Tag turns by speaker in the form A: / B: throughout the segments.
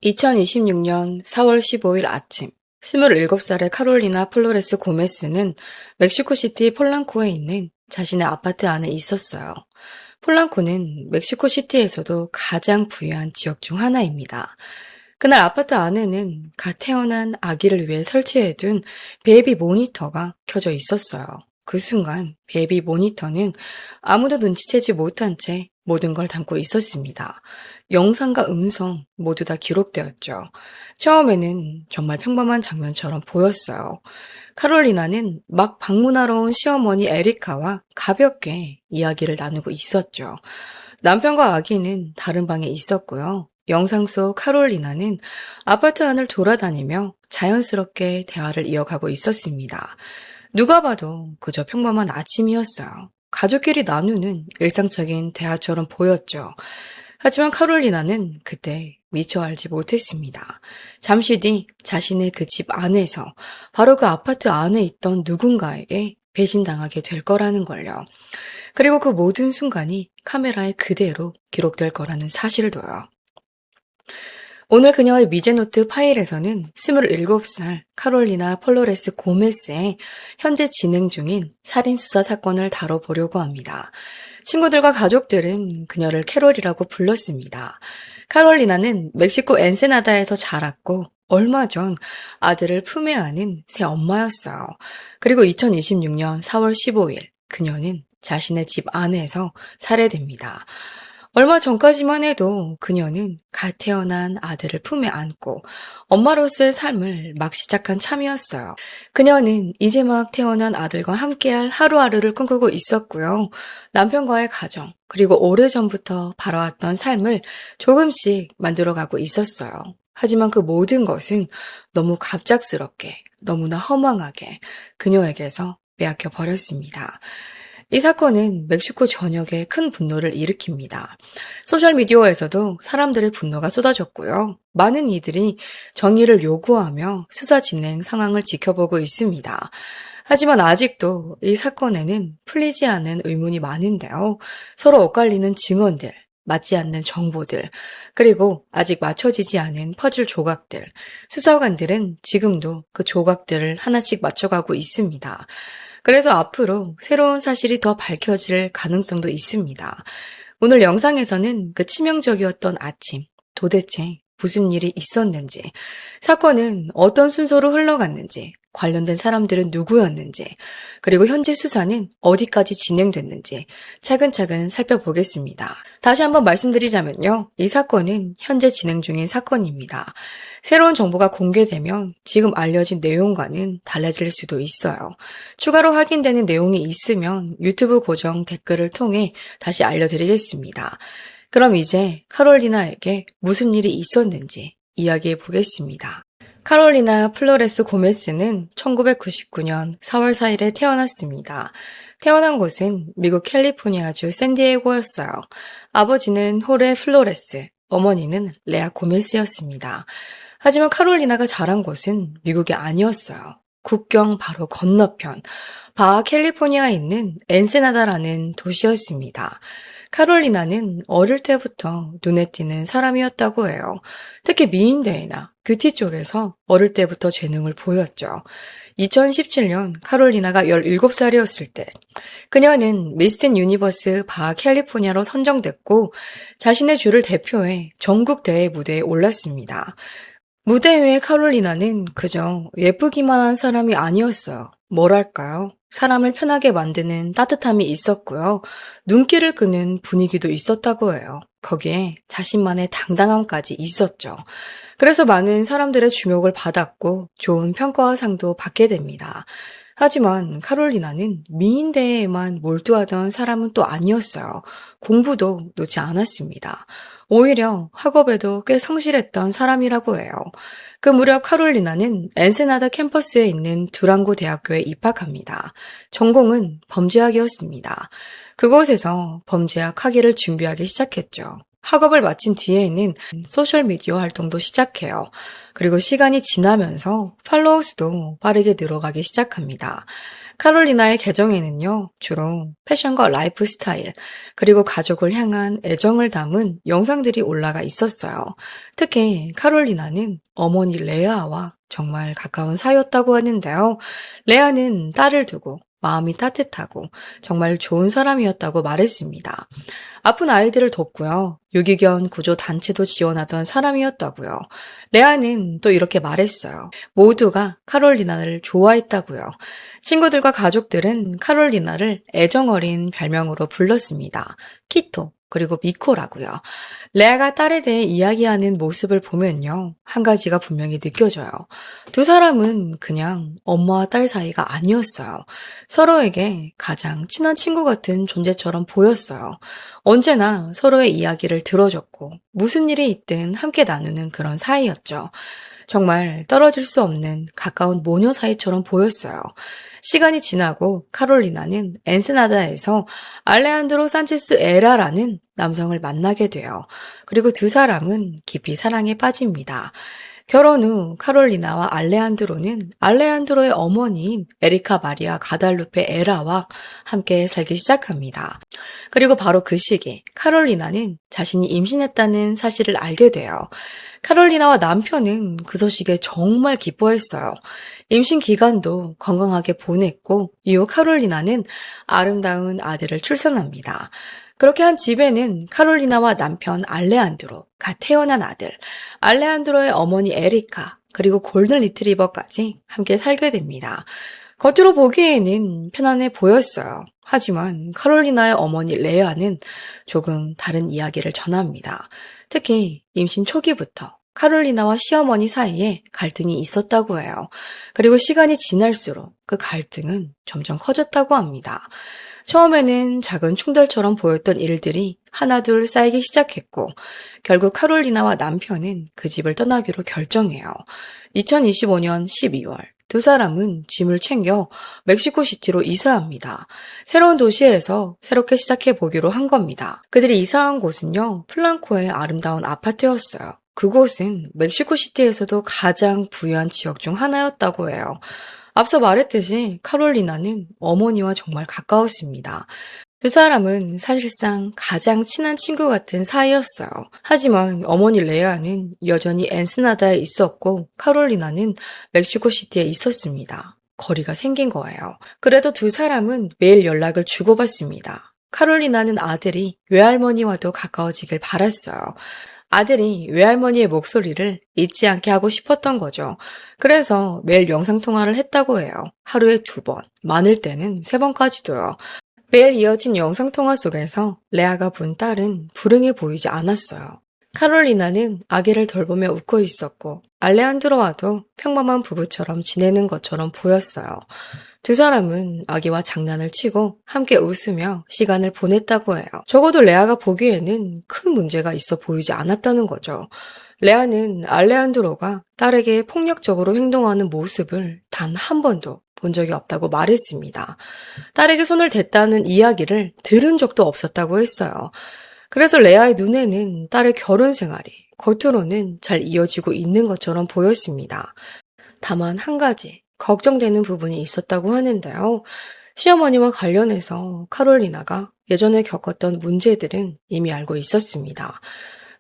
A: 2026년 4월 15일 아침, 27살의 카롤리나 플로레스 고메스는 멕시코시티 폴란코에 있는 자신의 아파트 안에 있었어요. 폴란코는 멕시코시티에서도 가장 부유한 지역 중 하나입니다. 그날 아파트 안에는 갓 태어난 아기를 위해 설치해둔 베이비 모니터가 켜져 있었어요. 그 순간 베이비 모니터는 아무도 눈치채지 못한 채 모든 걸 담고 있었습니다. 영상과 음성 모두 다 기록되었죠. 처음에는 정말 평범한 장면처럼 보였어요. 카롤리나는 막 방문하러 온 시어머니 에리카와 가볍게 이야기를 나누고 있었죠. 남편과 아기는 다른 방에 있었고요. 영상 속 카롤리나는 아파트 안을 돌아다니며 자연스럽게 대화를 이어가고 있었습니다. 누가 봐도 그저 평범한 아침이었어요. 가족끼리 나누는 일상적인 대화처럼 보였죠. 하지만 카롤리나는 그때 미처 알지 못했습니다. 잠시 뒤 자신의 그 집 안에서 바로 그 아파트 안에 있던 누군가에게 배신당하게 될 거라는 걸요. 그리고 그 모든 순간이 카메라에 그대로 기록될 거라는 사실도요. 오늘 그녀의 미제노트 파일에서는 27살 카롤리나 폴로레스 고메스의 현재 진행 중인 살인수사 사건을 다뤄보려고 합니다. 친구들과 가족들은 그녀를 캐롤이라고 불렀습니다. 카롤리나는 멕시코 엔세나다에서 자랐고 얼마 전 아들을 품에 안은 새 엄마였어요. 그리고 2026년 4월 15일 그녀는 자신의 집 안에서 살해됩니다. 얼마 전까지만 해도 그녀는 갓 태어난 아들을 품에 안고 엄마로서의 삶을 막 시작한 참이었어요. 그녀는 이제 막 태어난 아들과 함께할 하루하루를 꿈꾸고 있었고요. 남편과의 가정, 그리고 오래전부터 바라왔던 삶을 조금씩 만들어가고 있었어요. 하지만 그 모든 것은 너무 갑작스럽게, 너무나 허망하게 그녀에게서 빼앗겨 버렸습니다. 이 사건은 멕시코 전역에 큰 분노를 일으킵니다. 소셜미디어에서도 사람들의 분노가 쏟아졌고요. 많은 이들이 정의를 요구하며 수사 진행 상황을 지켜보고 있습니다. 하지만 아직도 이 사건에는 풀리지 않은 의문이 많은데요. 서로 엇갈리는 증언들, 맞지 않는 정보들, 그리고 아직 맞춰지지 않은 퍼즐 조각들. 수사관들은 지금도 그 조각들을 하나씩 맞춰가고 있습니다. 그래서 앞으로 새로운 사실이 더 밝혀질 가능성도 있습니다. 오늘 영상에서는 그 치명적이었던 아침, 도대체 무슨 일이 있었는지, 사건은 어떤 순서로 흘러갔는지, 관련된 사람들은 누구였는지, 그리고 현재 수사는 어디까지 진행됐는지 차근차근 살펴보겠습니다. 다시 한번 말씀드리자면요. 이 사건은 현재 진행 중인 사건입니다. 새로운 정보가 공개되면 지금 알려진 내용과는 달라질 수도 있어요. 추가로 확인되는 내용이 있으면 유튜브 고정 댓글을 통해 다시 알려드리겠습니다. 그럼 이제 카롤리나에게 무슨 일이 있었는지 이야기해 보겠습니다. 카롤리나 플로레스 고메스는 1999년 4월 4일에 태어났습니다. 태어난 곳은 미국 캘리포니아주 샌디에고였어요. 아버지는 호레 플로레스, 어머니는 레아 고메스였습니다. 하지만 카롤리나가 자란 곳은 미국이 아니었어요. 국경 바로 건너편, 바하 캘리포니아에 있는 엔세나다라는 도시였습니다. 카롤리나는 어릴 때부터 눈에 띄는 사람이었다고 해요. 특히 미인대회나 뷰티 쪽에서 어릴 때부터 재능을 보였죠. 2017년 카롤리나가 17살이었을 때 그녀는 미스틴 유니버스 바하 캘리포니아로 선정됐고 자신의 주를 대표해 전국 대회 무대에 올랐습니다. 무대 위의 카롤리나는 그저 예쁘기만 한 사람이 아니었어요. 뭐랄까요? 사람을 편하게 만드는 따뜻함이 있었고요. 눈길을 끄는 분위기도 있었다고 해요. 거기에 자신만의 당당함까지 있었죠. 그래서 많은 사람들의 주목을 받았고 좋은 평가와 상도 받게 됩니다. 하지만 카롤리나는 미인대회에만 몰두하던 사람은 또 아니었어요. 공부도 놓지 않았습니다. 오히려 학업에도 꽤 성실했던 사람이라고 해요. 그 무렵 카롤리나는 엔세나다 캠퍼스에 있는 두랑고 대학교에 입학합니다. 전공은 범죄학이었습니다. 그곳에서 범죄학 학위를 준비하기 시작했죠. 학업을 마친 뒤에는 소셜미디어 활동도 시작해요. 그리고 시간이 지나면서 팔로워 수도 빠르게 늘어가기 시작합니다. 카롤리나의 계정에는요, 주로 패션과 라이프 스타일, 그리고 가족을 향한 애정을 담은 영상들이 올라가 있었어요. 특히 카롤리나는 어머니 레아와 정말 가까운 사이였다고 하는데요. 레아는 딸을 두고 마음이 따뜻하고 정말 좋은 사람이었다고 말했습니다. 아픈 아이들을 돕고요. 유기견 구조 단체도 지원하던 사람이었다고요. 레아는 또 이렇게 말했어요. 모두가 카롤리나를 좋아했다고요. 친구들과 가족들은 카롤리나를 애정어린 별명으로 불렀습니다. 키토, 그리고 미코라고요. 레아가 딸에 대해 이야기하는 모습을 보면요. 한 가지가 분명히 느껴져요. 두 사람은 그냥 엄마와 딸 사이가 아니었어요. 서로에게 가장 친한 친구 같은 존재처럼 보였어요. 언제나 서로의 이야기를 들어줬고 무슨 일이 있든 함께 나누는 그런 사이였죠. 정말 떨어질 수 없는 가까운 모녀 사이처럼 보였어요. 시간이 지나고 카롤리나는 엔스나다에서 알레한드로 산체스 에라라는 남성을 만나게 돼요. 그리고 두 사람은 깊이 사랑에 빠집니다. 결혼 후 카롤리나와 알레한드로는 알레한드로의 어머니인 에리카 마리아 가달루페 에라와 함께 살기 시작합니다. 그리고 바로 그 시기 카롤리나는 자신이 임신했다는 사실을 알게 돼요. 카롤리나와 남편은 그 소식에 정말 기뻐했어요. 임신 기간도 건강하게 보냈고 이후 카롤리나는 아름다운 아들을 출산합니다. 그렇게 한 집에는 카롤리나와 남편 알레한드로, 갓 태어난 아들, 알레한드로의 어머니 에리카, 그리고 골든 리트리버까지 함께 살게 됩니다. 겉으로 보기에는 편안해 보였어요. 하지만 카롤리나의 어머니 레아는 조금 다른 이야기를 전합니다. 특히 임신 초기부터 카롤리나와 시어머니 사이에 갈등이 있었다고 해요. 그리고 시간이 지날수록 그 갈등은 점점 커졌다고 합니다. 처음에는 작은 충돌처럼 보였던 일들이 하나둘 쌓이기 시작했고 결국 카롤리나와 남편은 그 집을 떠나기로 결정해요. 2025년 12월 두 사람은 짐을 챙겨 멕시코시티로 이사합니다. 새로운 도시에서 새롭게 시작해 보기로 한 겁니다. 그들이 이사한 곳은요, 플랑코의 아름다운 아파트였어요. 그곳은 멕시코시티에서도 가장 부유한 지역 중 하나였다고 해요. 앞서 말했듯이 카롤리나는 어머니와 정말 가까웠습니다. 두 사람은 사실상 가장 친한 친구 같은 사이였어요. 하지만 어머니 레아는 여전히 엔스나다에 있었고 카롤리나는 멕시코시티에 있었습니다. 거리가 생긴 거예요. 그래도 두 사람은 매일 연락을 주고받습니다. 카롤리나는 아들이 외할머니와도 가까워지길 바랐어요. 아들이 외할머니의 목소리를 잊지 않게 하고 싶었던 거죠. 그래서 매일 영상통화를 했다고 해요. 하루에 2번, 많을 때는 3번까지도요. 매일 이어진 영상통화 속에서 레아가 본 딸은 불행해 보이지 않았어요. 카롤리나는 아기를 돌보며 웃고 있었고 알레한드로와도 평범한 부부처럼 지내는 것처럼 보였어요. 두 사람은 아기와 장난을 치고 함께 웃으며 시간을 보냈다고 해요. 적어도 레아가 보기에는 큰 문제가 있어 보이지 않았다는 거죠. 레아는 알레한드로가 딸에게 폭력적으로 행동하는 모습을 단 한 번도 본 적이 없다고 말했습니다. 딸에게 손을 댔다는 이야기를 들은 적도 없었다고 했어요. 그래서 레아의 눈에는 딸의 결혼 생활이 겉으로는 잘 이어지고 있는 것처럼 보였습니다. 다만 한 가지 걱정되는 부분이 있었다고 하는데요. 시어머니와 관련해서 카롤리나가 예전에 겪었던 문제들은 이미 알고 있었습니다.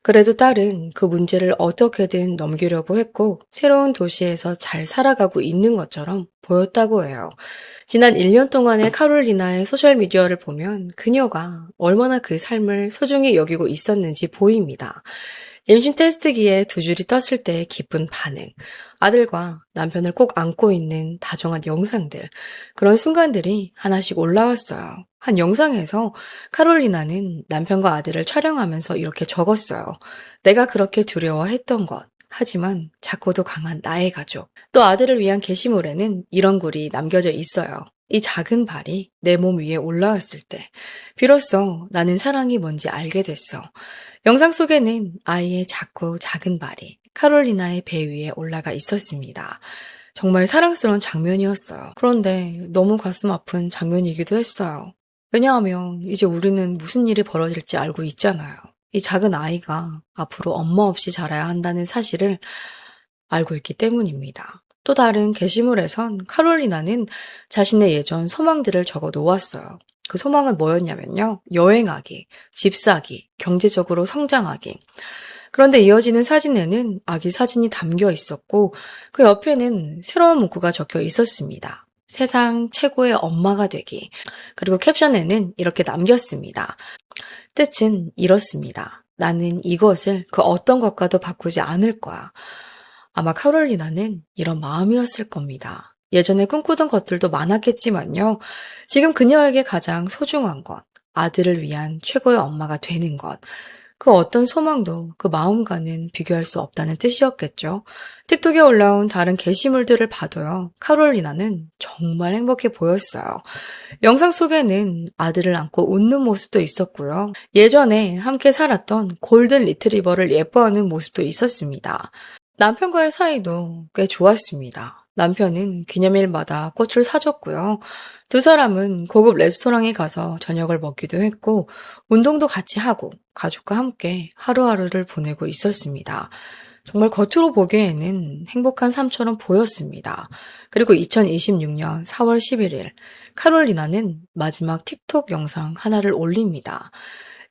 A: 그래도 딸은 그 문제를 어떻게든 넘기려고 했고 새로운 도시에서 잘 살아가고 있는 것처럼 보였다고 해요. 지난 1년 동안의 카롤리나의 소셜미디어를 보면 그녀가 얼마나 그 삶을 소중히 여기고 있었는지 보입니다. 임신 테스트기에 2줄이 떴을 때의 기쁜 반응, 아들과 남편을 꼭 안고 있는 다정한 영상들, 그런 순간들이 하나씩 올라왔어요. 한 영상에서 카롤리나는 남편과 아들을 촬영하면서 이렇게 적었어요. 내가 그렇게 두려워했던 것. 하지만 작고도 강한 나의 가족. 또 아들을 위한 게시물에는 이런 글이 남겨져 있어요. 이 작은 발이 내 몸 위에 올라왔을 때 비로소 나는 사랑이 뭔지 알게 됐어. 영상 속에는 아이의 작고 작은 발이 카롤리나의 배 위에 올라가 있었습니다. 정말 사랑스러운 장면이었어요. 그런데 너무 가슴 아픈 장면이기도 했어요. 왜냐하면 이제 우리는 무슨 일이 벌어질지 알고 있잖아요. 이 작은 아이가 앞으로 엄마 없이 자라야 한다는 사실을 알고 있기 때문입니다. 또 다른 게시물에선 카롤리나는 자신의 예전 소망들을 적어 놓았어요. 그 소망은 뭐였냐면요. 여행하기, 집 사기, 경제적으로 성장하기. 그런데 이어지는 사진에는 아기 사진이 담겨 있었고 그 옆에는 새로운 문구가 적혀 있었습니다. 세상 최고의 엄마가 되기. 그리고 캡션에는 이렇게 남겼습니다. 뜻은 이렇습니다. 나는 이것을 그 어떤 것과도 바꾸지 않을 거야. 아마 카롤리나는 이런 마음이었을 겁니다. 예전에 꿈꾸던 것들도 많았겠지만요. 지금 그녀에게 가장 소중한 것, 아들을 위한 최고의 엄마가 되는 것, 그 어떤 소망도 그 마음과는 비교할 수 없다는 뜻이었겠죠. 틱톡에 올라온 다른 게시물들을 봐도요. 카롤리나는 정말 행복해 보였어요. 영상 속에는 아들을 안고 웃는 모습도 있었고요. 예전에 함께 살았던 골든 리트리버를 예뻐하는 모습도 있었습니다. 남편과의 사이도 꽤 좋았습니다. 남편은 기념일마다 꽃을 사줬고요. 두 사람은 고급 레스토랑에 가서 저녁을 먹기도 했고, 운동도 같이 하고, 가족과 함께 하루하루를 보내고 있었습니다. 정말 겉으로 보기에는 행복한 삶처럼 보였습니다. 그리고 2026년 4월 11일, 카롤리나는 마지막 틱톡 영상 하나를 올립니다.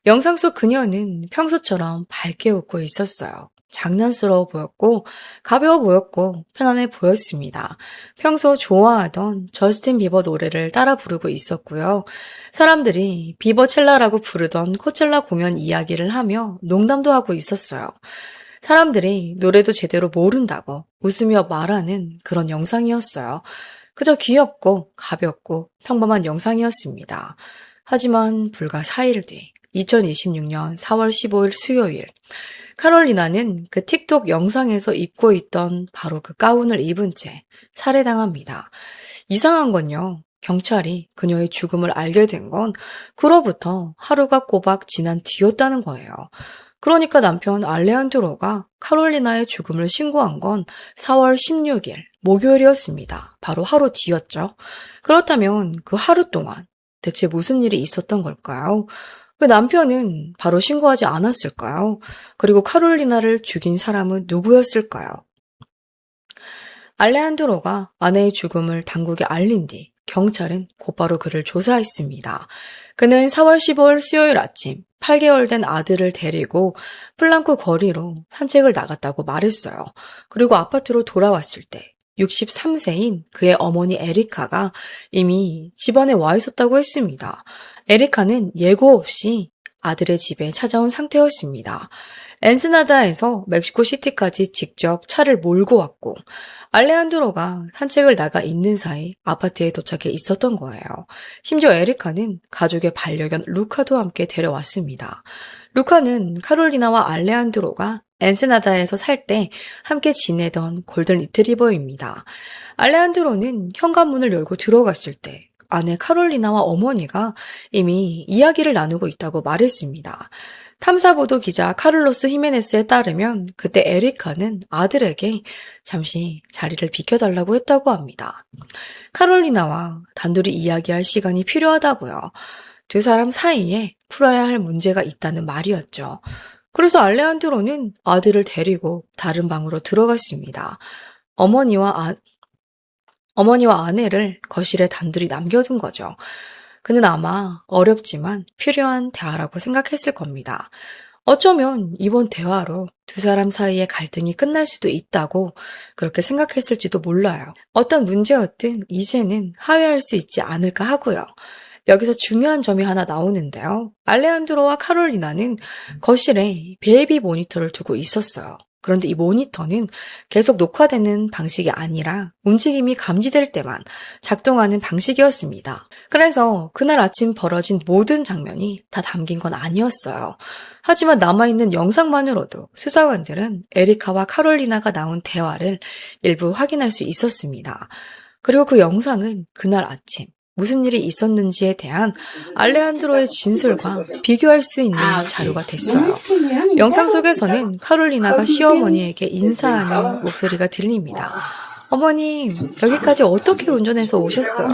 A: 영상 속 그녀는 평소처럼 밝게 웃고 있었어요. 장난스러워 보였고, 가벼워 보였고, 편안해 보였습니다. 평소 좋아하던 저스틴 비버 노래를 따라 부르고 있었고요. 사람들이 비버첼라라고 부르던 코첼라 공연 이야기를 하며 농담도 하고 있었어요. 사람들이 노래도 제대로 모른다고 웃으며 말하는 그런 영상이었어요. 그저 귀엽고 가볍고 평범한 영상이었습니다. 하지만 불과 4일 뒤, 2026년 4월 15일 수요일, 카롤리나는 그 틱톡 영상에서 입고 있던 바로 그 가운을 입은 채 살해당합니다. 이상한 건요. 경찰이 그녀의 죽음을 알게 된 건 그로부터 하루가 꼬박 지난 뒤였다는 거예요. 그러니까 남편 알레한드로가 카롤리나의 죽음을 신고한 건 4월 16일 목요일이었습니다. 바로 하루 뒤였죠. 그렇다면 그 하루 동안 대체 무슨 일이 있었던 걸까요? 왜 남편은 바로 신고하지 않았을까요? 그리고 카롤리나를 죽인 사람은 누구였을까요? 알레한드로가 아내의 죽음을 당국에 알린 뒤 경찰은 곧바로 그를 조사했습니다. 그는 4월 15일 수요일 아침 8개월 된 아들을 데리고 플랑크 거리로 산책을 나갔다고 말했어요. 그리고 아파트로 돌아왔을 때 63세인 그의 어머니 에리카가 이미 집안에 와 있었다고 했습니다. 에리카는 예고 없이 아들의 집에 찾아온 상태였습니다. 엔스나다에서 멕시코시티까지 직접 차를 몰고 왔고 알레한드로가 산책을 나가 있는 사이 아파트에 도착해 있었던 거예요. 심지어 에리카는 가족의 반려견 루카도 함께 데려왔습니다. 루카는 카롤리나와 알레한드로가 엔세나다에서 살 때 함께 지내던 골든 리트리버입니다. 알레한드로는 현관문을 열고 들어갔을 때 아내 카롤리나와 어머니가 이미 이야기를 나누고 있다고 말했습니다. 탐사보도 기자 카를로스 히메네스에 따르면 그때 에리카는 아들에게 잠시 자리를 비켜달라고 했다고 합니다. 카롤리나와 단둘이 이야기할 시간이 필요하다고요. 두 사람 사이에 풀어야 할 문제가 있다는 말이었죠. 그래서 알레한드로는 아들을 데리고 다른 방으로 들어갔습니다. 어머니와 아내를 거실에 단둘이 남겨둔 거죠. 그는 아마 어렵지만 필요한 대화라고 생각했을 겁니다. 어쩌면 이번 대화로 두 사람 사이의 갈등이 끝날 수도 있다고 그렇게 생각했을지도 몰라요. 어떤 문제였든 이제는 화해할 수 있지 않을까 하고요. 여기서 중요한 점이 하나 나오는데요. 알레한드로와 카롤리나는 거실에 베이비 모니터를 두고 있었어요. 그런데 이 모니터는 계속 녹화되는 방식이 아니라 움직임이 감지될 때만 작동하는 방식이었습니다. 그래서 그날 아침 벌어진 모든 장면이 다 담긴 건 아니었어요. 하지만 남아있는 영상만으로도 수사관들은 에리카와 카롤리나가 나온 대화를 일부 확인할 수 있었습니다. 그리고 그 영상은 그날 아침 무슨 일이 있었는지에 대한 알레한드로의 진술과 비교할 수 있는 자료가 됐어요. 영상 속에서는 카롤리나가 시어머니에게 인사하는 목소리가 들립니다. 어머님, 여기까지 어떻게 운전해서 오셨어요?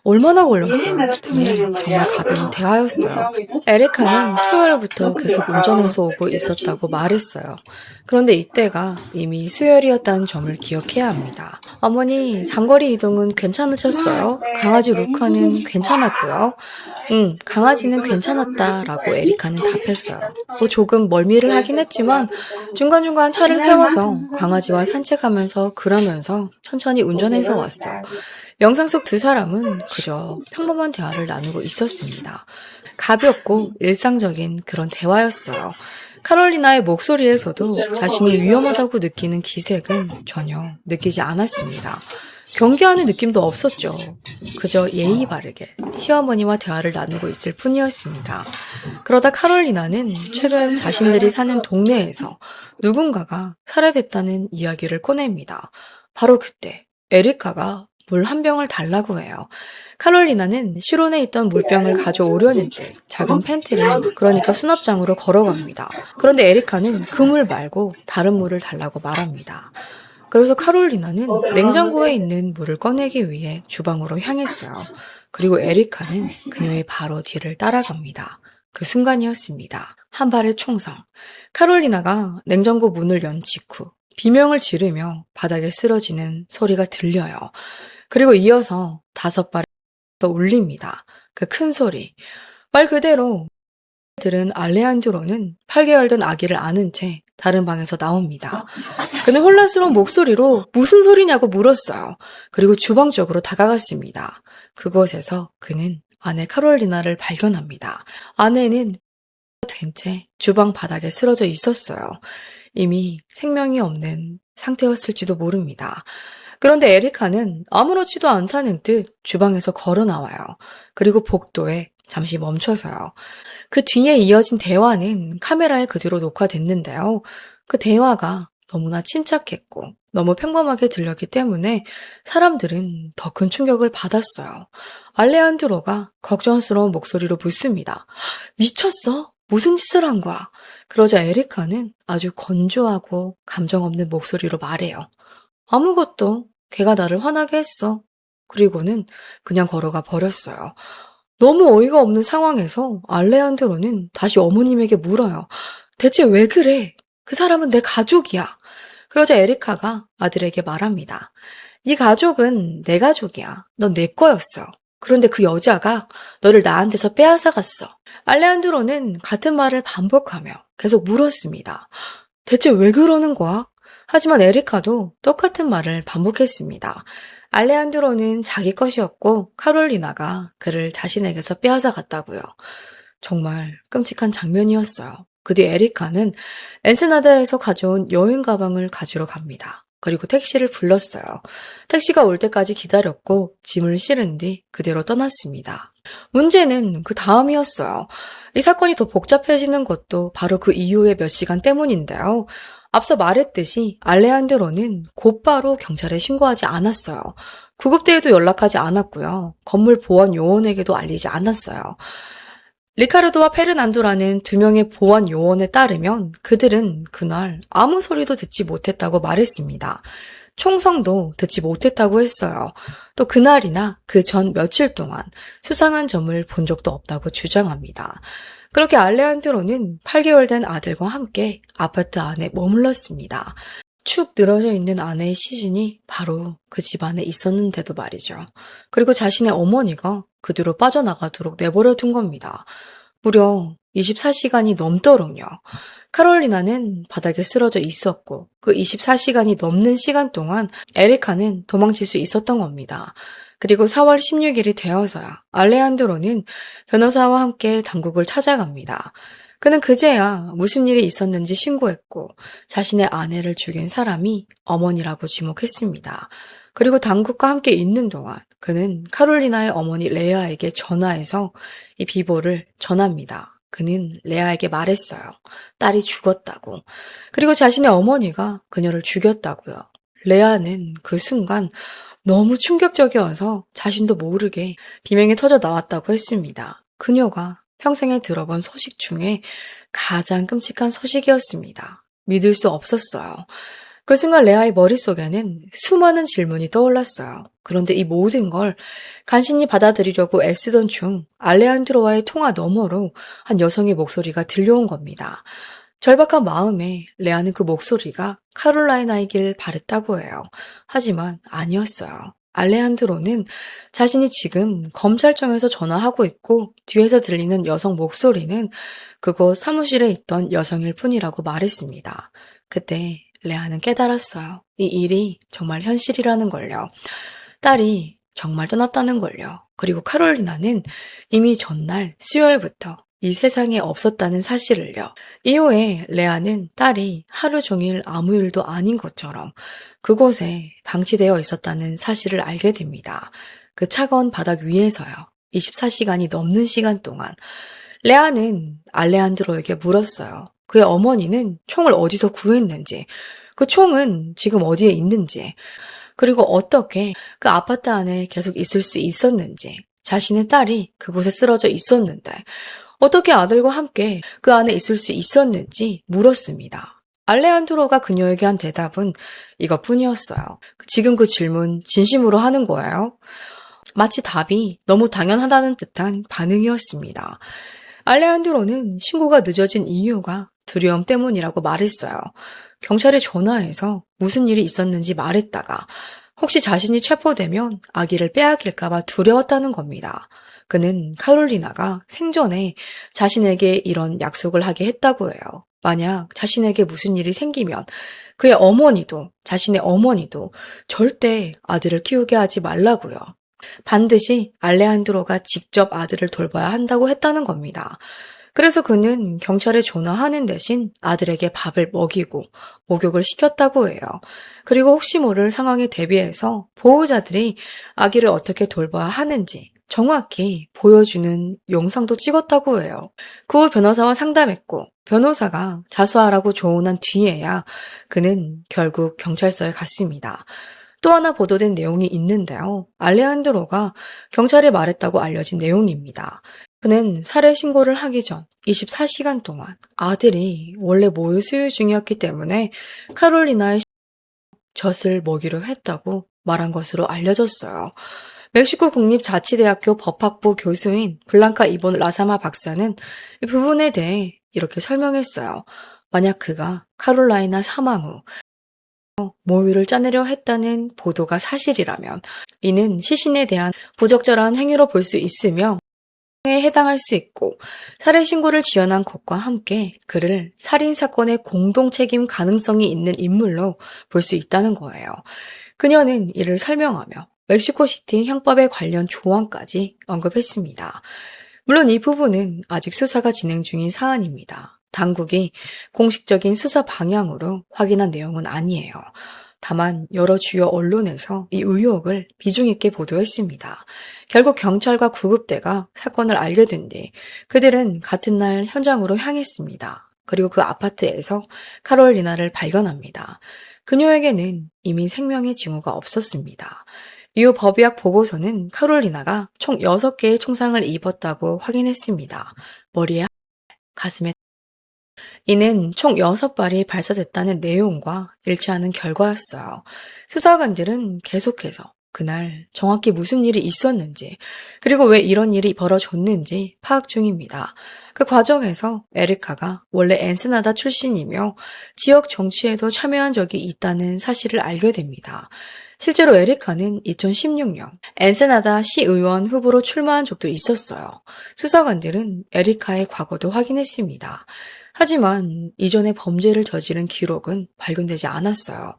A: 얼마나 걸렸어요? 등의 정말 가벼운 대화였어요. 에리카는 토요일부터 계속 운전해서 오고 있었다고 말했어요. 그런데 이때가 이미 수요일이었다는 점을 기억해야 합니다. 어머니, 장거리 이동은 괜찮으셨어요? 강아지 루카는 괜찮았고요. 응, 강아지는 괜찮았다라고 에리카는 답했어요. 뭐 조금 멀미를 하긴 했지만 중간중간 차를 세워서 강아지와 산책하면서 그러면서 천천히 운전해서 왔어. 영상 속 두 사람은 그저 평범한 대화를 나누고 있었습니다. 가볍고 일상적인 그런 대화였어요. 카롤리나의 목소리에서도 자신이 위험하다고 느끼는 기색은 전혀 느끼지 않았습니다. 경계하는 느낌도 없었죠. 그저 예의 바르게 시어머니와 대화를 나누고 있을 뿐이었습니다. 그러다 카롤리나는 최근 자신들이 사는 동네에서 누군가가 살해됐다는 이야기를 꺼냅니다. 바로 그때 에리카가 물 한 병을 달라고 해요. 카롤리나는 실온에 있던 물병을 가져오려는 듯 작은 팬트를, 그러니까 수납장으로 걸어갑니다. 그런데 에리카는 그 물 말고 다른 물을 달라고 말합니다. 그래서 카롤리나는 냉장고에 있는 물을 꺼내기 위해 주방으로 향했어요. 그리고 에리카는 그녀의 바로 뒤를 따라갑니다. 그 순간이었습니다. 한 발의 총성. 카롤리나가 냉장고 문을 연 직후 비명을 지르며 바닥에 쓰러지는 소리가 들려요. 그리고 이어서 5발이 더 울립니다. 그 큰 소리. 말 그대로 들은 알레한드로는 8개월 된 아기를 안은 채 다른 방에서 나옵니다. 그는 혼란스러운 목소리로 무슨 소리냐고 물었어요. 그리고 주방 쪽으로 다가갔습니다. 그곳에서 그는 아내 카롤리나를 발견합니다. 아내는 된 채 주방 바닥에 쓰러져 있었어요. 이미 생명이 없는 상태였을지도 모릅니다. 그런데 에리카는 아무렇지도 않다는 듯 주방에서 걸어 나와요. 그리고 복도에 잠시 멈춰서요. 그 뒤에 이어진 대화는 카메라에 그대로 녹화됐는데요. 그 대화가 너무나 침착했고 너무 평범하게 들렸기 때문에 사람들은 더 큰 충격을 받았어요. 알레한드로가 걱정스러운 목소리로 묻습니다. 미쳤어? 무슨 짓을 한 거야? 그러자 에리카는 아주 건조하고 감정 없는 목소리로 말해요. 아무것도. 걔가 나를 화나게 했어. 그리고는 그냥 걸어가 버렸어요. 너무 어이가 없는 상황에서 알레한드로는 다시 어머님에게 물어요. 대체 왜 그래? 그 사람은 내 가족이야. 그러자 에리카가 아들에게 말합니다. 네 가족은 내 가족이야. 넌 내 거였어. 그런데 그 여자가 너를 나한테서 빼앗아 갔어. 알레한드로는 같은 말을 반복하며 계속 물었습니다. 대체 왜 그러는 거야? 하지만 에리카도 똑같은 말을 반복했습니다. 알레한드로는 자기 것이었고 카롤리나가 그를 자신에게서 빼앗아 갔다고요. 정말 끔찍한 장면이었어요. 그 뒤 에리카는 엔세나다에서 가져온 여행 가방을 가지러 갑니다. 그리고 택시를 불렀어요. 택시가 올 때까지 기다렸고 짐을 실은 뒤 그대로 떠났습니다. 문제는 그 다음이었어요. 이 사건이 더 복잡해지는 것도 바로 그 이후의 몇 시간 때문인데요. 앞서 말했듯이 알레한드로는 곧바로 경찰에 신고하지 않았어요. 구급대에도 연락하지 않았고요. 건물 보안 요원에게도 알리지 않았어요. 리카르도와 페르난도라는 2명의 보안 요원에 따르면 그들은 그날 아무 소리도 듣지 못했다고 말했습니다. 총성도 듣지 못했다고 했어요. 또 그날이나 그 전 며칠 동안 수상한 점을 본 적도 없다고 주장합니다. 그렇게 알레한드로는 8개월 된 아들과 함께 아파트 안에 머물렀습니다. 축 늘어져 있는 아내의 시신이 바로 그 집 안에 있었는데도 말이죠. 그리고 자신의 어머니가 그 뒤로 빠져나가도록 내버려 둔 겁니다. 무려 24시간이 넘도록요. 카롤리나는 바닥에 쓰러져 있었고 그 24시간이 넘는 시간 동안 에리카는 도망칠 수 있었던 겁니다. 그리고 4월 16일이 되어서야 알레한드로는 변호사와 함께 당국을 찾아갑니다. 그는 그제야 무슨 일이 있었는지 신고했고 자신의 아내를 죽인 사람이 어머니라고 지목했습니다. 그리고 당국과 함께 있는 동안 그는 카롤리나의 어머니 레아에게 전화해서 이 비보를 전합니다. 그는 레아에게 말했어요. 딸이 죽었다고. 그리고 자신의 어머니가 그녀를 죽였다고요. 레아는 그 순간 너무 충격적이어서 자신도 모르게 비명이 터져 나왔다고 했습니다. 그녀가 평생에 들어본 소식 중에 가장 끔찍한 소식이었습니다. 믿을 수 없었어요. 그 순간 레아의 머릿속에는 수많은 질문이 떠올랐어요. 그런데 이 모든 걸 간신히 받아들이려고 애쓰던 중 알레한드로와의 통화 너머로 한 여성의 목소리가 들려온 겁니다. 절박한 마음에 레아는 그 목소리가 카롤라이나이길 바랬다고 해요. 하지만 아니었어요. 알레한드로는 자신이 지금 검찰청에서 전화하고 있고 뒤에서 들리는 여성 목소리는 그곳 사무실에 있던 여성일 뿐이라고 말했습니다. 그때 레아는 깨달았어요. 이 일이 정말 현실이라는 걸요. 딸이 정말 떠났다는 걸요. 그리고 카롤리나는 이미 전날 수요일부터 이 세상에 없었다는 사실을요. 이후에 레아는 딸이 하루 종일 아무 일도 아닌 것처럼 그곳에 방치되어 있었다는 사실을 알게 됩니다. 그 차가운 바닥 위에서요. 24시간이 넘는 시간 동안 레아는 알레한드로에게 물었어요. 그의 어머니는 총을 어디서 구했는지, 그 총은 지금 어디에 있는지, 그리고 어떻게 그 아파트 안에 계속 있을 수 있었는지, 자신의 딸이 그곳에 쓰러져 있었는데, 어떻게 아들과 함께 그 안에 있을 수 있었는지 물었습니다. 알레한드로가 그녀에게 한 대답은 이것뿐이었어요. 지금 그 질문 진심으로 하는 거예요? 마치 답이 너무 당연하다는 듯한 반응이었습니다. 알레한드로는 신고가 늦어진 이유가 두려움 때문이라고 말했어요. 경찰에 전화해서 무슨 일이 있었는지 말했다가 혹시 자신이 체포되면 아기를 빼앗길까봐 두려웠다는 겁니다. 그는 카롤리나가 생전에 자신에게 이런 약속을 하게 했다고 해요. 만약 자신에게 무슨 일이 생기면 그의 어머니도 자신의 어머니도 절대 아들을 키우게 하지 말라고요. 반드시 알레한드로가 직접 아들을 돌봐야 한다고 했다는 겁니다. 그래서 그는 경찰에 전화하는 대신 아들에게 밥을 먹이고 목욕을 시켰다고 해요. 그리고 혹시 모를 상황에 대비해서 보호자들이 아기를 어떻게 돌봐야 하는지 정확히 보여주는 영상도 찍었다고 해요. 그 후 변호사와 상담했고 변호사가 자수하라고 조언한 뒤에야 그는 결국 경찰서에 갔습니다. 또 하나 보도된 내용이 있는데요. 알레한드로가 경찰에 말했다고 알려진 내용입니다. 그는 살해 신고를 하기 전 24시간 동안 아들이 원래 모유 수유 중이었기 때문에 카롤리나의 젖을 먹이로 했다고 말한 것으로 알려졌어요. 멕시코 국립자치대학교 법학부 교수인 블랑카 이본 라사마 박사는 이 부분에 대해 이렇게 설명했어요. 만약 그가 카롤라이나 사망 후 모유를 짜내려 했다는 보도가 사실이라면 이는 시신에 대한 부적절한 행위로 볼 수 있으며 에 해당할 수 있고 살해 신고를 지연한 것과 함께 그를 살인 사건의 공동 책임 가능성이 있는 인물로 볼 수 있다는 거예요. 그녀는 이를 설명하며 멕시코시티 형법에 관련 조항까지 언급했습니다. 물론 이 부분은 아직 수사가 진행 중인 사안입니다. 당국이 공식적인 수사 방향으로 확인한 내용은 아니에요. 다만 여러 주요 언론에서 이 의혹을 비중 있게 보도했습니다. 결국 경찰과 구급대가 사건을 알게 된 뒤 그들은 같은 날 현장으로 향했습니다. 그리고 그 아파트에서 카롤리나를 발견합니다. 그녀에게는 이미 생명의 징후가 없었습니다. 이후 법의학 보고서는 카롤리나가 총 6개의 총상을 입었다고 확인했습니다. 머리에, 가슴에 이는 총 6발이 발사됐다는 내용과 일치하는 결과였어요. 수사관들은 계속해서 그날 정확히 무슨 일이 있었는지 그리고 왜 이런 일이 벌어졌는지 파악 중입니다. 그 과정에서 에리카가 원래 엔세나다 출신이며 지역 정치에도 참여한 적이 있다는 사실을 알게 됩니다. 실제로 에리카는 2016년 엔세나다 시의원 후보로 출마한 적도 있었어요. 수사관들은 에리카의 과거도 확인했습니다. 하지만 이전에 범죄를 저지른 기록은 발견되지 않았어요.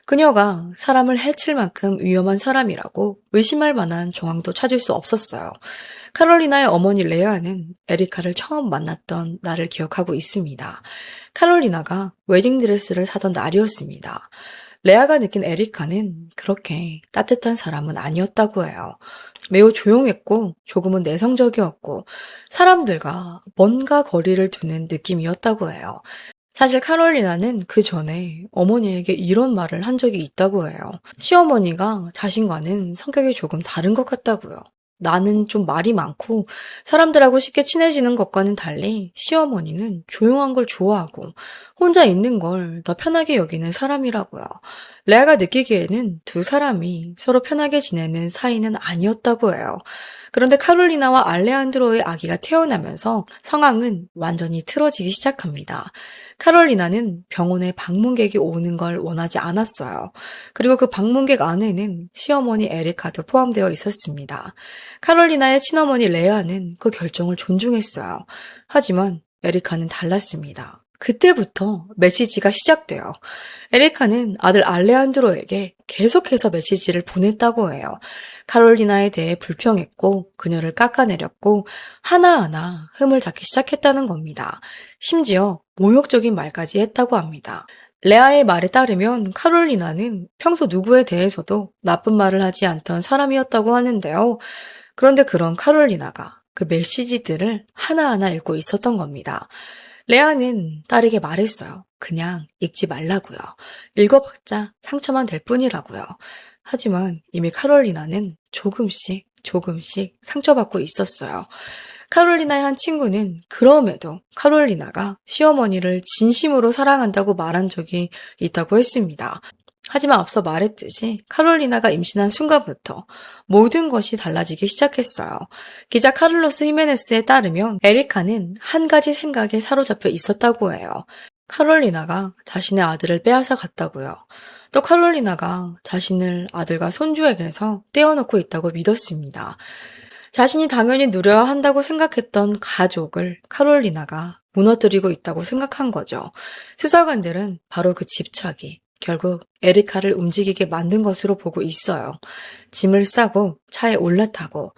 A: 그녀가 사람을 해칠 만큼 위험한 사람이라고 의심할 만한 정황도 찾을 수 없었어요. 카롤리나의 어머니 레아는 에리카를 처음 만났던 날을 기억하고 있습니다. 카롤리나가 웨딩드레스를 사던 날이었습니다. 레아가 느낀 에리카는 그렇게 따뜻한 사람은 아니었다고 해요. 매우 조용했고 조금은 내성적이었고 사람들과 뭔가 거리를 두는 느낌이었다고 해요. 사실 카롤리나는 그 전에 어머니에게 이런 말을 한 적이 있다고 해요. 시어머니가 자신과는 성격이 조금 다른 것 같다고요. 나는 좀 말이 많고 사람들하고 쉽게 친해지는 것과는 달리 시어머니는 조용한 걸 좋아하고 혼자 있는 걸 더 편하게 여기는 사람이라고요. 레아가 느끼기에는 두 사람이 서로 편하게 지내는 사이는 아니었다고 해요. 그런데 카롤리나와 알레한드로의 아기가 태어나면서 상황은 완전히 틀어지기 시작합니다. 카롤리나는 병원에 방문객이 오는 걸 원하지 않았어요. 그리고 그 방문객 안에는 시어머니 에리카도 포함되어 있었습니다. 카롤리나의 친어머니 레아는 그 결정을 존중했어요. 하지만 에리카는 달랐습니다. 그때부터 메시지가 시작돼요. 에리카는 아들 알레한드로에게 계속해서 메시지를 보냈다고 해요. 카롤리나에 대해 불평했고 그녀를 깎아내렸고 하나하나 흠을 잡기 시작했다는 겁니다. 심지어 모욕적인 말까지 했다고 합니다. 레아의 말에 따르면 카롤리나는 평소 누구에 대해서도 나쁜 말을 하지 않던 사람이었다고 하는데요. 그런데 그런 카롤리나가 그 메시지들을 하나하나 읽고 있었던 겁니다. 레아는 딸에게 말했어요. 그냥 읽지 말라고요. 읽어봤자 상처만 될 뿐이라고요. 하지만 이미 카롤리나는 조금씩 상처받고 있었어요. 카롤리나의 한 친구는 그럼에도 카롤리나가 시어머니를 진심으로 사랑한다고 말한 적이 있다고 했습니다. 하지만 앞서 말했듯이 카롤리나가 임신한 순간부터 모든 것이 달라지기 시작했어요. 기자 카를로스 히메네스에 따르면 에리카는 한 가지 생각에 사로잡혀 있었다고 해요. 카롤리나가 자신의 아들을 빼앗아 갔다고요. 또 카롤리나가 자신을 아들과 손주에게서 떼어놓고 있다고 믿었습니다. 자신이 당연히 누려야 한다고 생각했던 가족을 카롤리나가 무너뜨리고 있다고 생각한 거죠. 수사관들은 바로 그 집착이 결국 에리카를 움직이게 만든 것으로 보고 있어요. 짐을 싸고 차에 올라타고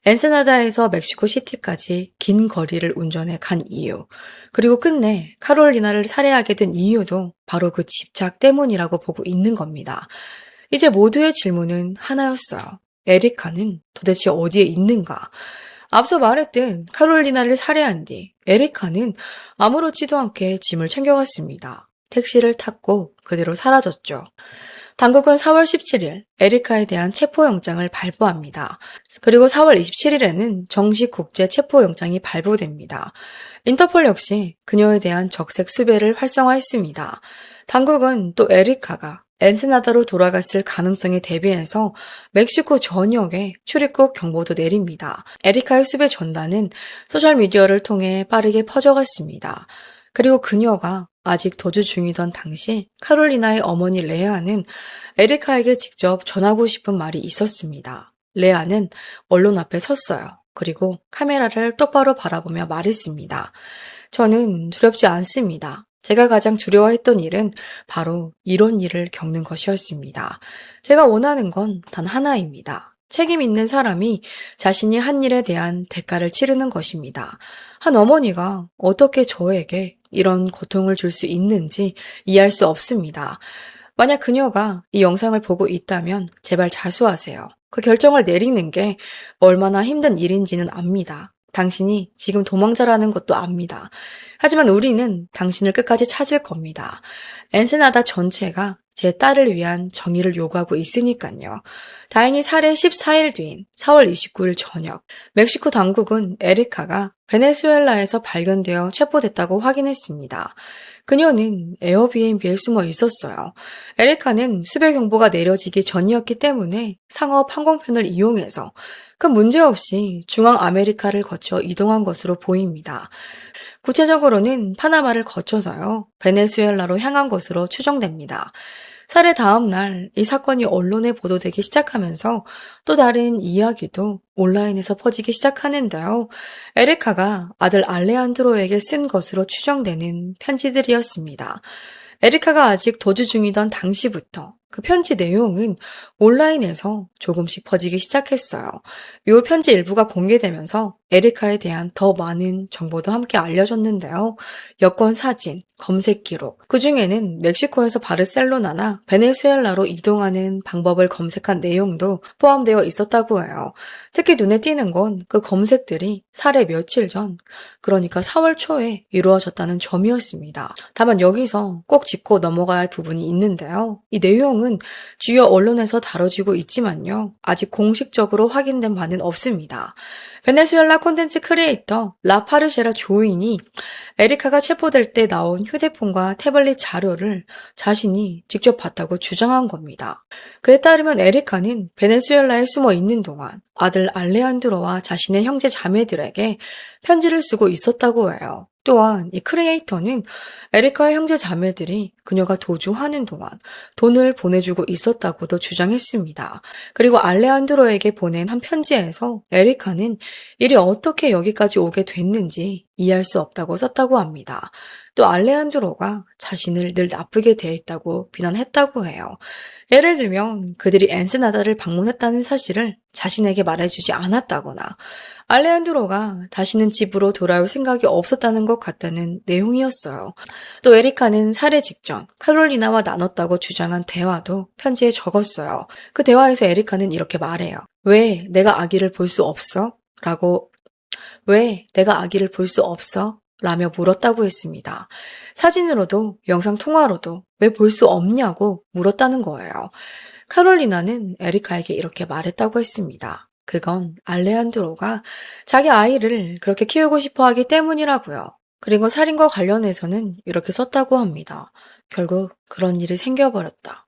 A: 엔세나다에서 멕시코 시티까지 긴 거리를 운전해 간 이유, 그리고 끝내 카롤리나를 살해하게 된 이유도 바로 그 집착 때문이라고 보고 있는 겁니다. 이제 모두의 질문은 하나였어요. 에리카는 도대체 어디에 있는가? 앞서 말했듯 카롤리나를 살해한 뒤 에리카는 아무렇지도 않게 짐을 챙겨갔습니다. 택시를 탔고 그대로 사라졌죠. 당국은 4월 17일 에리카에 대한 체포영장을 발부합니다. 그리고 4월 27일에는 정식 국제 체포영장이 발부됩니다. 인터폴 역시 그녀에 대한 적색 수배를 활성화했습니다. 당국은 또 에리카가 엔세나다로 돌아갔을 가능성에 대비해서 멕시코 전역에 출입국 경보도 내립니다. 에리카의 수배 전단은 소셜미디어를 통해 빠르게 퍼져갔습니다. 그리고 그녀가 아직 도주 중이던 당시 카롤리나의 어머니 레아는 에리카에게 직접 전하고 싶은 말이 있었습니다. 레아는 언론 앞에 섰어요. 그리고 카메라를 똑바로 바라보며 말했습니다. 저는 두렵지 않습니다. 제가 가장 두려워했던 일은 바로 이런 일을 겪는 것이었습니다. 제가 원하는 건 단 하나입니다. 책임 있는 사람이 자신이 한 일에 대한 대가를 치르는 것입니다. 한 어머니가 어떻게 저에게 이런 고통을 줄 수 있는지 이해할 수 없습니다. 만약 그녀가 이 영상을 보고 있다면 제발 자수하세요. 그 결정을 내리는 게 얼마나 힘든 일인지는 압니다. 당신이 지금 도망자라는 것도 압니다. 하지만 우리는 당신을 끝까지 찾을 겁니다. 엔세나다 전체가 제 딸을 위한 정의를 요구하고 있으니까요. 다행히 살해 14일 뒤인 4월 29일 저녁, 멕시코 당국은 에리카가 베네수엘라에서 발견되어 체포됐다고 확인했습니다. 그녀는 에어비앤비에 숨어 있었어요. 에리카는 수배 경보가 내려지기 전이었기 때문에 상업 항공편을 이용해서 큰 문제 없이 중앙 아메리카를 거쳐 이동한 것으로 보입니다. 구체적으로는 파나마를 거쳐서요, 베네수엘라로 향한 것으로 추정됩니다. 살해 다음 날 이 사건이 언론에 보도되기 시작하면서 또 다른 이야기도 온라인에서 퍼지기 시작하는데요. 에리카가 아들 알레한드로에게 쓴 것으로 추정되는 편지들이었습니다. 에리카가 아직 도주 중이던 당시부터 그 편지 내용은 온라인에서 조금씩 퍼지기 시작했어요. 이 편지 일부가 공개되면서 에리카에 대한 더 많은 정보도 함께 알려졌는데요. 여권 사진, 검색 기록, 그 중에는 멕시코에서 바르셀로나나 베네수엘라로 이동하는 방법을 검색한 내용도 포함되어 있었다고 해요. 특히 눈에 띄는 건 그 검색들이 살해 며칠 전, 그러니까 4월 초에 이루어졌다는 점이었습니다. 다만 여기서 꼭 짚고 넘어가야 할 부분이 있는데요. 이 내용은 사건명은 주요 언론에서 다뤄지고 있지만요. 아직 공식적으로 확인된 바는 없습니다. 베네수엘라 콘텐츠 크리에이터 라파르쉐라 조인이 에리카가 체포될 때 나온 휴대폰과 태블릿 자료를 자신이 직접 봤다고 주장한 겁니다. 그에 따르면 에리카는 베네수엘라에 숨어 있는 동안 아들 알레한드로와 자신의 형제 자매들에게 편지를 쓰고 있었다고 해요. 또한 이 크리에이터는 에리카의 형제 자매들이 그녀가 도주하는 동안 돈을 보내주고 있었다고도 주장했습니다. 그리고 알레한드로에게 보낸 한 편지에서 에리카는 일이 어떻게 여기까지 오게 됐는지 이해할 수 없다고 썼다고 합니다. 또 알레한드로가 자신을 늘 나쁘게 대했다고 비난했다고 해요. 예를 들면 그들이 엔세나다를 방문했다는 사실을 자신에게 말해주지 않았다거나 알레한드로가 다시는 집으로 돌아올 생각이 없었다는 것 같다는 내용이었어요. 또 에리카는 살해 직전 카롤리나와 나눴다고 주장한 대화도 편지에 적었어요. 그 대화에서 에리카는 이렇게 말해요. 왜 내가 아기를 볼 수 없어? 왜 내가 아기를 볼 수 없어? 라며 물었다고 했습니다. 사진으로도 영상 통화로도 왜 볼 수 없냐고 물었다는 거예요. 카롤리나는 에리카에게 이렇게 말했다고 했습니다. 그건 알레한드로가 자기 아이를 그렇게 키우고 싶어 하기 때문이라고요. 그리고 살인과 관련해서는 이렇게 썼다고 합니다. 결국 그런 일이 생겨버렸다.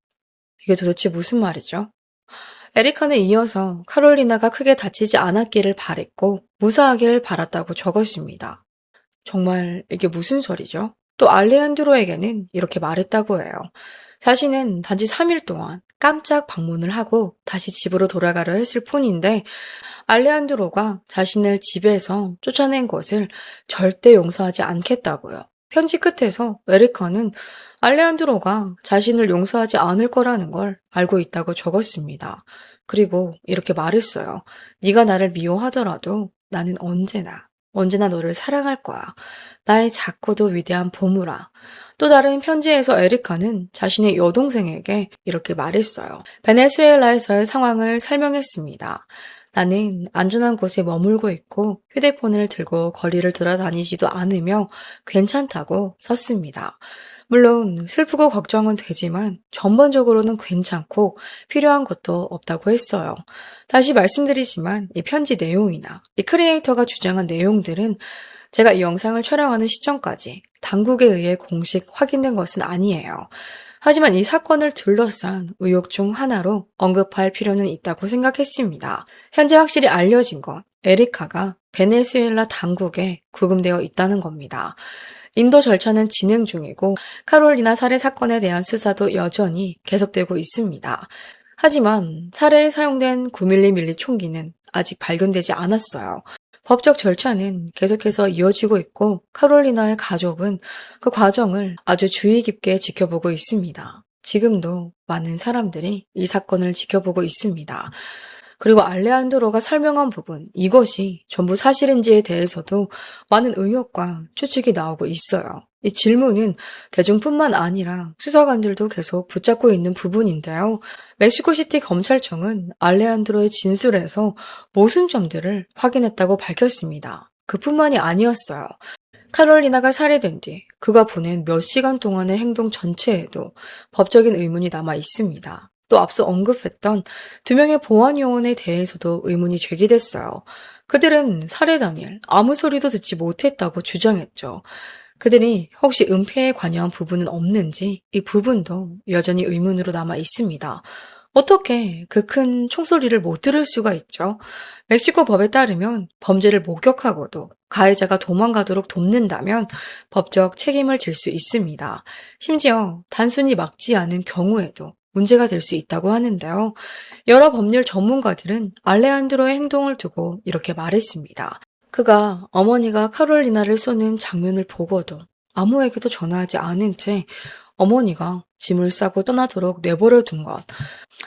A: 이게 도대체 무슨 말이죠? 에리카는 이어서 카롤리나가 크게 다치지 않았기를 바랬고 무사하기를 바랐다고 적었습니다. 정말 이게 무슨 소리죠? 또 알레한드로에게는 이렇게 말했다고 해요. 자신은 단지 3일 동안 깜짝 방문을 하고 다시 집으로 돌아가려 했을 뿐인데 알레한드로가 자신을 집에서 쫓아낸 것을 절대 용서하지 않겠다고요. 편지 끝에서 에리카는 알레한드로가 자신을 용서하지 않을 거라는 걸 알고 있다고 적었습니다. 그리고 이렇게 말했어요. 네가 나를 미워하더라도 나는 언제나 너를 사랑할 거야. 나의 작고도 위대한 보물아. 또 다른 편지에서 에리카는 자신의 여동생에게 이렇게 말했어요. 베네수엘라에서의 상황을 설명했습니다. 나는 안전한 곳에 머물고 있고 휴대폰을 들고 거리를 돌아다니지도 않으며 괜찮다고 썼습니다. 물론 슬프고 걱정은 되지만 전반적으로는 괜찮고 필요한 것도 없다고 했어요. 다시 말씀드리지만 이 편지 내용이나 이 크리에이터가 주장한 내용들은 제가 이 영상을 촬영하는 시점까지 당국에 의해 공식 확인된 것은 아니에요. 하지만 이 사건을 둘러싼 의혹 중 하나로 언급할 필요는 있다고 생각했습니다. 현재 확실히 알려진 건 에리카가 베네수엘라 당국에 구금되어 있다는 겁니다. 인도 절차는 진행 중이고 카롤리나 살해 사건에 대한 수사도 여전히 계속되고 있습니다. 하지만 살해에 사용된 9mm 총기는 아직 발견되지 않았어요. 법적 절차는 계속해서 이어지고 있고 카롤리나의 가족은 그 과정을 아주 주의 깊게 지켜보고 있습니다. 지금도 많은 사람들이 이 사건을 지켜보고 있습니다. 그리고 알레한드로가 설명한 부분, 이것이 전부 사실인지에 대해서도 많은 의혹과 추측이 나오고 있어요. 이 질문은 대중뿐만 아니라 수사관들도 계속 붙잡고 있는 부분인데요. 멕시코시티 검찰청은 알레한드로의 진술에서 모순점들을 확인했다고 밝혔습니다. 그뿐만이 아니었어요. 카롤리나가 살해된 뒤 그가 보낸 몇 시간 동안의 행동 전체에도 법적인 의문이 남아 있습니다. 또 앞서 언급했던 2명의 보안 요원에 대해서도 의문이 제기됐어요. 그들은 살해 당일 아무 소리도 듣지 못했다고 주장했죠. 그들이 혹시 은폐에 관여한 부분은 없는지 이 부분도 여전히 의문으로 남아 있습니다. 어떻게 그 큰 총소리를 못 들을 수가 있죠? 멕시코 법에 따르면 범죄를 목격하고도 가해자가 도망가도록 돕는다면 법적 책임을 질 수 있습니다. 심지어 단순히 막지 않은 경우에도 문제가 될 수 있다고 하는데요. 여러 법률 전문가들은 알레한드로의 행동을 두고 이렇게 말했습니다. 그가 어머니가 카롤리나를 쏘는 장면을 보고도 아무에게도 전화하지 않은 채 어머니가 짐을 싸고 떠나도록 내버려 둔 것.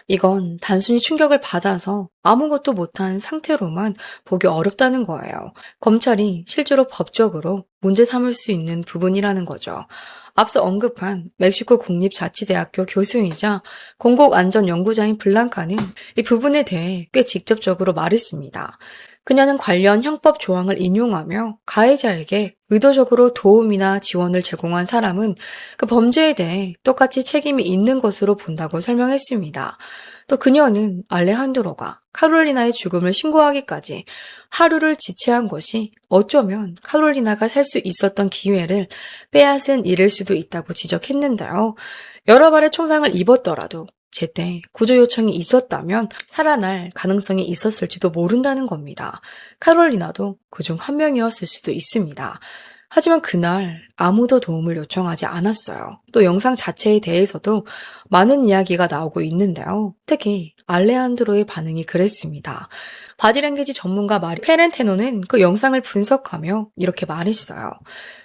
A: 이건 단순히 충격을 받아서 아무것도 못한 상태로만 보기 어렵다는 거예요. 검찰이 실제로 법적으로 문제 삼을 수 있는 부분이라는 거죠. 앞서 언급한 멕시코 국립자치대학교 교수이자 공공안전연구자인 블랑카는 이 부분에 대해 꽤 직접적으로 말했습니다. 그녀는 관련 형법 조항을 인용하며 가해자에게 의도적으로 도움이나 지원을 제공한 사람은 그 범죄에 대해 똑같이 책임이 있는 것으로 본다고 설명했습니다. 또 그녀는 알레한드로가 카롤리나의 죽음을 신고하기까지 하루를 지체한 것이 어쩌면 카롤리나가 살 수 있었던 기회를 빼앗은 일일 수도 있다고 지적했는데요. 여러 발의 총상을 입었더라도 제때 구조 요청이 있었다면 살아날 가능성이 있었을지도 모른다는 겁니다. 카롤리나도 그중 한 명이었을 수도 있습니다. 하지만 그날 아무도 도움을 요청하지 않았어요. 또 영상 자체에 대해서도 많은 이야기가 나오고 있는데요. 특히 알레한드로의 반응이 그랬습니다. 바디랭귀지 전문가 마리 페렌테노는 그 영상을 분석하며 이렇게 말했어요.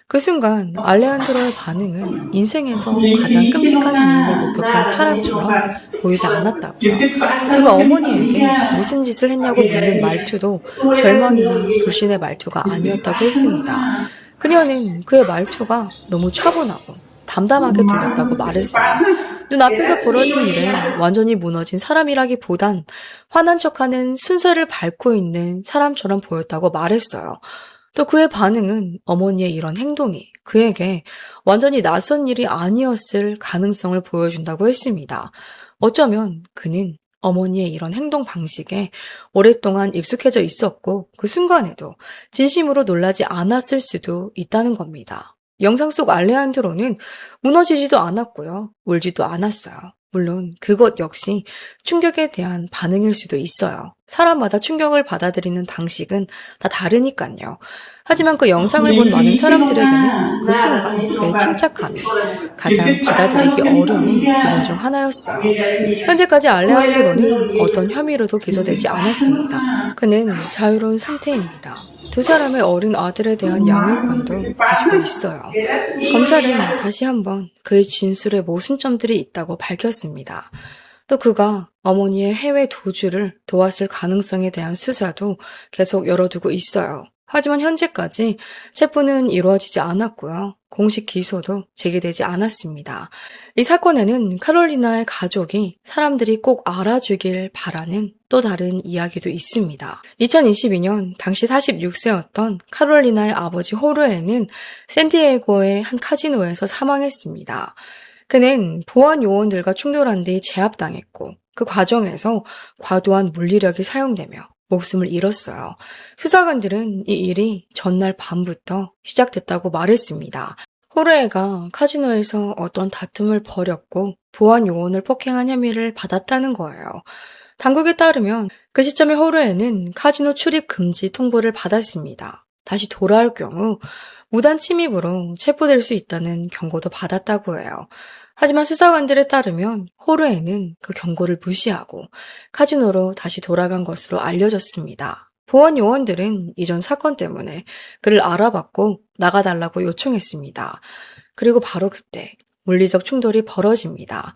A: 그 순간 알레한드로의 반응은 인생에서 가장 끔찍한 장면을 목격한 사람처럼 보이지 않았다고요. 그가 어머니에게 무슨 짓을 했냐고 묻는 말투도 절망이나 불신의 말투가 아니었다고 했습니다. 그녀는 그의 말투가 너무 차분하고 담담하게 들렸다고 말했어요. 눈앞에서 벌어진 일에 완전히 무너진 사람이라기보단 화난 척하는 순서를 밟고 있는 사람처럼 보였다고 말했어요. 또 그의 반응은 어머니의 이런 행동이 그에게 완전히 낯선 일이 아니었을 가능성을 보여준다고 했습니다. 어쩌면 그는 어머니의 이런 행동 방식에 오랫동안 익숙해져 있었고 그 순간에도 진심으로 놀라지 않았을 수도 있다는 겁니다. 영상 속 알레한드로는 무너지지도 않았고요. 울지도 않았어요. 물론 그것 역시 충격에 대한 반응일 수도 있어요. 사람마다 충격을 받아들이는 방식은 다 다르니까요. 하지만 그 영상을 본 많은 사람들에게는 그 순간 그의 침착함이 가장 받아들이기 어려운 부분 중 하나였어요. 현재까지 알레한드로는 어떤 혐의로도 기소되지 않았습니다. 그는 자유로운 상태입니다. 두 사람의 어린 아들에 대한 양육권도 가지고 있어요. 검찰은 다시 한번 그의 진술에 모순점들이 있다고 밝혔습니다. 또 그가 어머니의 해외 도주를 도왔을 가능성에 대한 수사도 계속 열어두고 있어요. 하지만 현재까지 체포는 이루어지지 않았고요. 공식 기소도 제기되지 않았습니다. 이 사건에는 카롤리나의 가족이 사람들이 꼭 알아주길 바라는 또 다른 이야기도 있습니다. 2022년 당시 46세였던 카롤리나의 아버지 호르에는 샌디에고의 한 카지노에서 사망했습니다. 그는 보안 요원들과 충돌한 뒤 제압당했고 그 과정에서 과도한 물리력이 사용되며 목숨을 잃었어요. 수사관들은 이 일이 전날 밤부터 시작됐다고 말했습니다. 호르에가 카지노에서 어떤 다툼을 벌였고 보안 요원을 폭행한 혐의를 받았다는 거예요. 당국에 따르면 그 시점에 호르에는 카지노 출입 금지 통보를 받았습니다. 다시 돌아올 경우 무단 침입으로 체포될 수 있다는 경고도 받았다고 해요. 하지만 수사관들에 따르면 호르에는 그 경고를 무시하고 카지노로 다시 돌아간 것으로 알려졌습니다. 보안 요원들은 이전 사건 때문에 그를 알아봤고 나가달라고 요청했습니다. 그리고 바로 그때 물리적 충돌이 벌어집니다.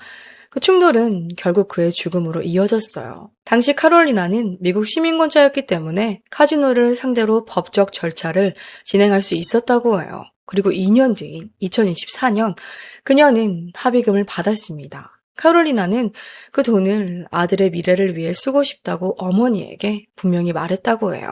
A: 그 충돌은 결국 그의 죽음으로 이어졌어요. 당시 카롤리나는 미국 시민권자였기 때문에 카지노를 상대로 법적 절차를 진행할 수 있었다고 해요. 그리고 2년 뒤인 2024년 그녀는 합의금을 받았습니다. 카롤리나는 그 돈을 아들의 미래를 위해 쓰고 싶다고 어머니에게 분명히 말했다고 해요.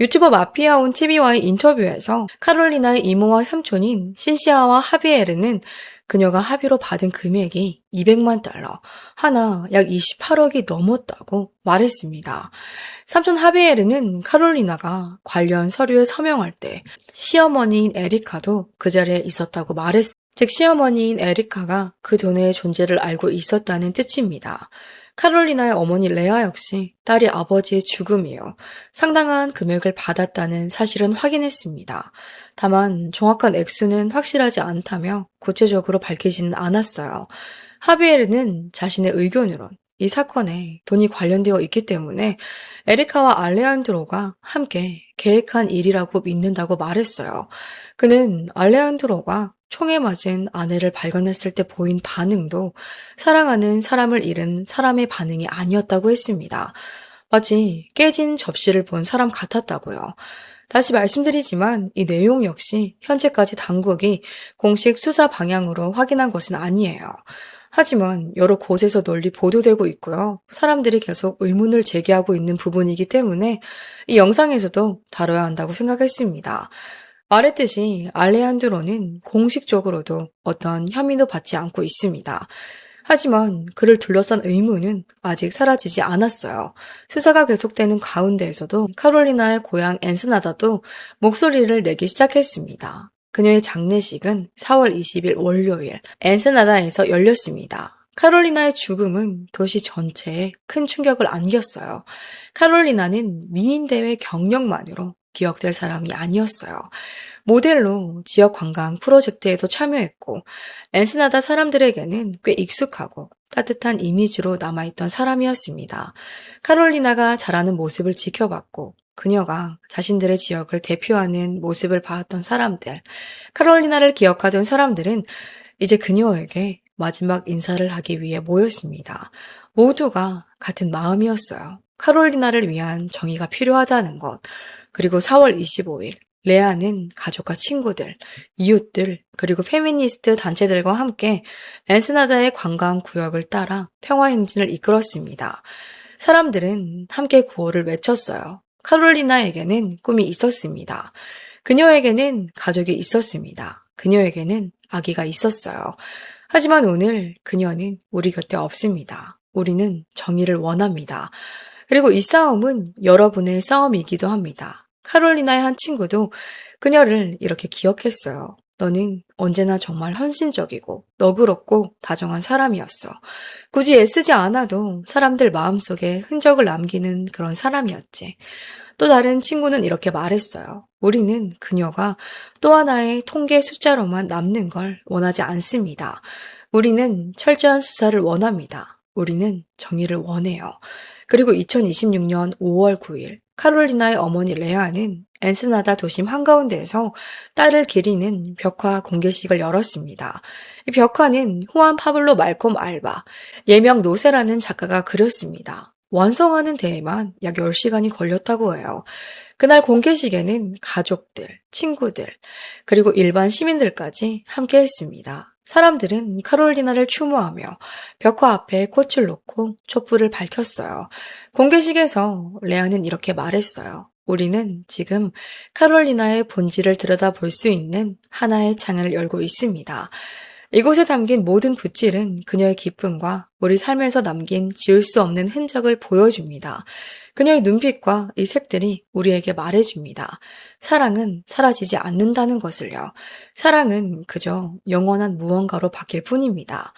A: 유튜버 마피아온 TV와의 인터뷰에서 카롤리나의 이모와 삼촌인 신시아와 하비에르는 그녀가 합의로 받은 금액이 200만 달러, 하나 약 28억이 넘었다고 말했습니다. 삼촌 하비에르는 카롤리나가 관련 서류에 서명할 때 시어머니인 에리카도 그 자리에 있었다고 말했습니다. 즉 시어머니인 에리카가 그 돈의 존재를 알고 있었다는 뜻입니다. 카롤리나의 어머니 레아 역시 딸이 아버지의 죽음이요. 상당한 금액을 받았다는 사실은 확인했습니다. 다만 정확한 액수는 확실하지 않다며 구체적으로 밝히지는 않았어요. 하비에르는 자신의 의견으론 이 사건에 돈이 관련되어 있기 때문에 에리카와 알레한드로가 함께 계획한 일이라고 믿는다고 말했어요. 그는 알레한드로가 총에 맞은 아내를 발견했을 때 보인 반응도 사랑하는 사람을 잃은 사람의 반응이 아니었다고 했습니다. 마치 깨진 접시를 본 사람 같았다고요. 다시 말씀드리지만 이 내용 역시 현재까지 당국이 공식 수사 방향으로 확인한 것은 아니에요. 하지만 여러 곳에서 널리 보도되고 있고요. 사람들이 계속 의문을 제기하고 있는 부분이기 때문에 이 영상에서도 다뤄야 한다고 생각했습니다. 말했듯이 알레한드로는 공식적으로도 어떤 혐의도 받지 않고 있습니다. 하지만 그를 둘러싼 의문은 아직 사라지지 않았어요. 수사가 계속되는 가운데에서도 카롤리나의 고향 엔스나다도 목소리를 내기 시작했습니다. 그녀의 장례식은 4월 20일 월요일 엔스나다에서 열렸습니다. 카롤리나의 죽음은 도시 전체에 큰 충격을 안겼어요. 카롤리나는 미인대회 경력만으로 기억될 사람이 아니었어요. 모델로 지역 관광 프로젝트에도 참여했고, 엔스나다 사람들에게는 꽤 익숙하고 따뜻한 이미지로 남아있던 사람이었습니다. 카롤리나가 자라는 모습을 지켜봤고, 그녀가 자신들의 지역을 대표하는 모습을 봐왔던 사람들, 카롤리나를 기억하던 사람들은 이제 그녀에게 마지막 인사를 하기 위해 모였습니다. 모두가 같은 마음이었어요. 카롤리나를 위한 정의가 필요하다는 것. 그리고 4월 25일, 레아는 가족과 친구들, 이웃들, 그리고 페미니스트 단체들과 함께 엔스나다의 관광 구역을 따라 평화 행진을 이끌었습니다. 사람들은 함께 구호를 외쳤어요. 카롤리나에게는 꿈이 있었습니다. 그녀에게는 가족이 있었습니다. 그녀에게는 아기가 있었어요. 하지만 오늘 그녀는 우리 곁에 없습니다. 우리는 정의를 원합니다. 그리고 이 싸움은 여러분의 싸움이기도 합니다. 카롤리나의 한 친구도 그녀를 이렇게 기억했어요. 너는 언제나 정말 헌신적이고 너그럽고 다정한 사람이었어. 굳이 애쓰지 않아도 사람들 마음속에 흔적을 남기는 그런 사람이었지. 또 다른 친구는 이렇게 말했어요. 우리는 그녀가 또 하나의 통계 숫자로만 남는 걸 원하지 않습니다. 우리는 철저한 수사를 원합니다. 우리는 정의를 원해요. 그리고 2026년 5월 9일 카롤리나의 어머니 레아는 엔스나다 도심 한가운데에서 딸을 기리는 벽화 공개식을 열었습니다. 이 벽화는 후안 파블로 말콤 알바, 예명 노세라는 작가가 그렸습니다. 완성하는 데에만 약 10시간이 걸렸다고 해요. 그날 공개식에는 가족들, 친구들, 그리고 일반 시민들까지 함께 했습니다. 사람들은 카롤리나를 추모하며 벽화 앞에 꽃을 놓고 촛불을 밝혔어요. 공개식에서 레아는 이렇게 말했어요. 우리는 지금 카롤리나의 본질을 들여다볼 수 있는 하나의 창을 열고 있습니다. 이곳에 담긴 모든 붓질은 그녀의 기쁨과 우리 삶에서 남긴 지울 수 없는 흔적을 보여줍니다. 그녀의 눈빛과 이 색들이 우리에게 말해줍니다. 사랑은 사라지지 않는다는 것을요. 사랑은 그저 영원한 무언가로 바뀔 뿐입니다.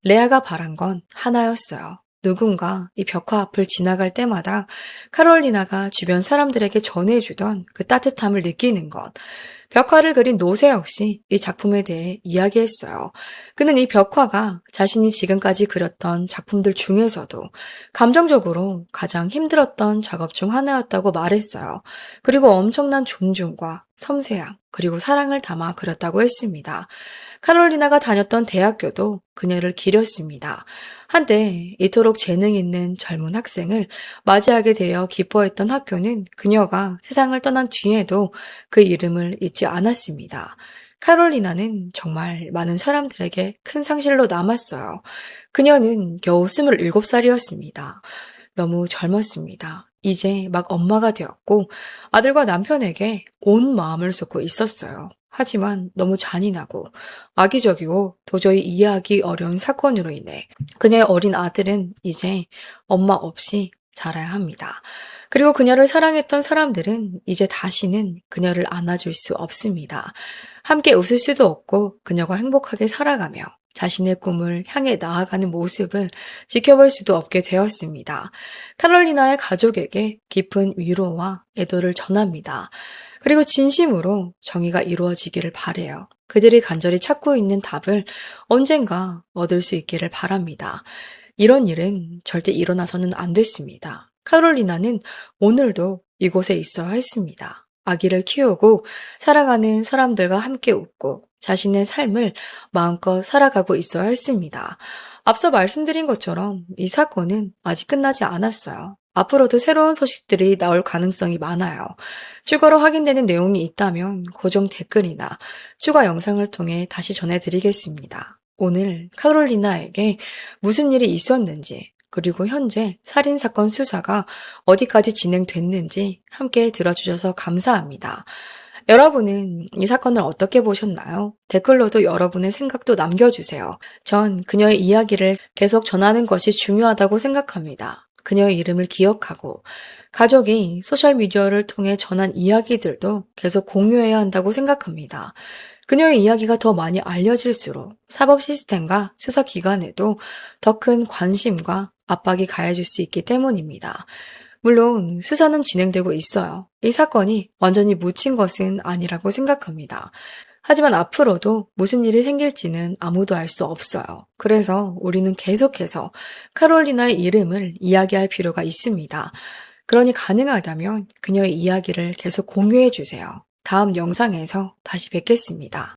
A: 레아가 바란 건 하나였어요. 누군가 이 벽화 앞을 지나갈 때마다 카롤리나가 주변 사람들에게 전해주던 그 따뜻함을 느끼는 것. 벽화를 그린 노세 역시 이 작품에 대해 이야기했어요. 그는 이 벽화가 자신이 지금까지 그렸던 작품들 중에서도 감정적으로 가장 힘들었던 작업 중 하나였다고 말했어요. 그리고 엄청난 존중과 섬세함, 그리고 사랑을 담아 그렸다고 했습니다. 카롤리나가 다녔던 대학교도 그녀를 기렸습니다. 한때 이토록 재능 있는 젊은 학생을 맞이하게 되어 기뻐했던 학교는 그녀가 세상을 떠난 뒤에도 그 이름을 잊지 않았습니다. 카롤리나는 정말 많은 사람들에게 큰 상실로 남았어요. 그녀는 겨우 27살이었습니다. 너무 젊었습니다. 이제 막 엄마가 되었고 아들과 남편에게 온 마음을 쏟고 있었어요. 하지만 너무 잔인하고 악의적이고 도저히 이해하기 어려운 사건으로 인해 그녀의 어린 아들은 이제 엄마 없이 자라야 합니다. 그리고 그녀를 사랑했던 사람들은 이제 다시는 그녀를 안아줄 수 없습니다. 함께 웃을 수도 없고 그녀가 행복하게 살아가며 자신의 꿈을 향해 나아가는 모습을 지켜볼 수도 없게 되었습니다. 카롤리나의 가족에게 깊은 위로와 애도를 전합니다. 그리고 진심으로 정의가 이루어지기를 바래요. 그들이 간절히 찾고 있는 답을 언젠가 얻을 수 있기를 바랍니다. 이런 일은 절대 일어나서는 안 됐습니다. 카롤리나는 오늘도 이곳에 있어야 했습니다. 아기를 키우고 사랑하는 사람들과 함께 웃고 자신의 삶을 마음껏 살아가고 있어야 했습니다. 앞서 말씀드린 것처럼 이 사건은 아직 끝나지 않았어요. 앞으로도 새로운 소식들이 나올 가능성이 많아요. 추가로 확인되는 내용이 있다면 고정 댓글이나 추가 영상을 통해 다시 전해드리겠습니다. 오늘 카롤리나에게 무슨 일이 있었는지, 그리고 현재 살인사건 수사가 어디까지 진행됐는지 함께 들어주셔서 감사합니다. 여러분은 이 사건을 어떻게 보셨나요? 댓글로도 여러분의 생각도 남겨주세요. 전 그녀의 이야기를 계속 전하는 것이 중요하다고 생각합니다. 그녀의 이름을 기억하고 가족이 소셜미디어를 통해 전한 이야기들도 계속 공유해야 한다고 생각합니다. 그녀의 이야기가 더 많이 알려질수록 사법 시스템과 수사기관에도 더 큰 관심과 압박이 가해질 수 있기 때문입니다. 물론 수사는 진행되고 있어요. 이 사건이 완전히 묻힌 것은 아니라고 생각합니다. 하지만 앞으로도 무슨 일이 생길지는 아무도 알 수 없어요. 그래서 우리는 계속해서 카롤리나의 이름을 이야기할 필요가 있습니다. 그러니 가능하다면 그녀의 이야기를 계속 공유해 주세요. 다음 영상에서 다시 뵙겠습니다.